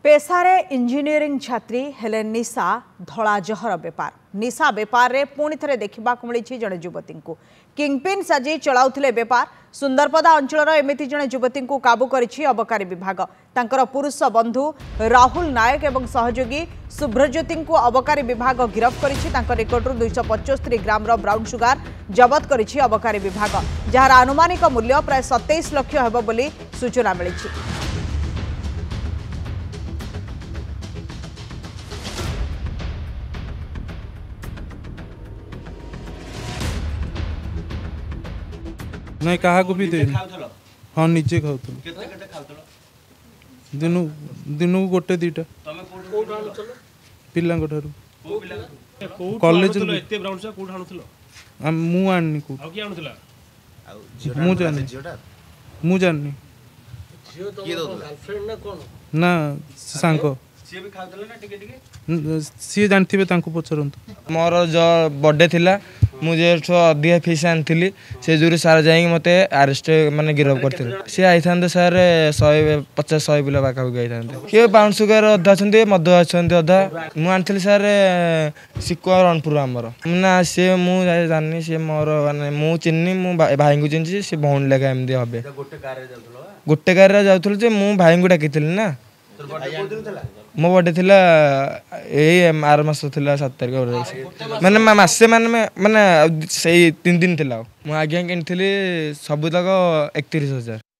पेशारे engineering छात्री हेले निशा धला जहर बेपार निशा बेपार रे पुणी थे देखा मिली जड़े युवती को किंगपिन साजी चलाउथिले बेपार सुंदरपदा अंचल एमती जड़े युवती को काबू करिछि अबकारी विभाग तांकर पुरुष बंधु राहुल नायक एवं सहयोगी शुभ्रज्योति को अबकारी विभाग गिरफ्त करिछि तांकर निकटरू 275 ग्राम ब्राउन सुगार जबत करिछि अबकारी विभाग जार आनुमानिक मूल्य प्राय 27 लाख हेबो बोली सूचना मिली। नहीं क्या भी दे हाँ निजे खाऊ दिन को गोटे दीटा पिला कॉलेज मु जानी ना सांग सी जानते पचारत मोर जो बर्थडे थिला मुझे अधिका फीस आनी से जो सार जाइए मत आरेस्ट माने गिरफ करते सी आई था सार 150-100 पिला पाखापाखि आई था किए बाउंड सुगार अधा मद अधा मुझे सार सिकुआ रणपुर आमर ना सी मुझे जानी सी मोर माने मु चिन्नी मु भाई को चिन्ह सी भौणी लेखा एमती हे गोटे कार जाऊँ मु भाई को डाकी ना मो बर्थडे थिला आर मास 7 तारिख माने मासे माने 3 दिन थिला मु आज्ञा किनी सब तक 31,000।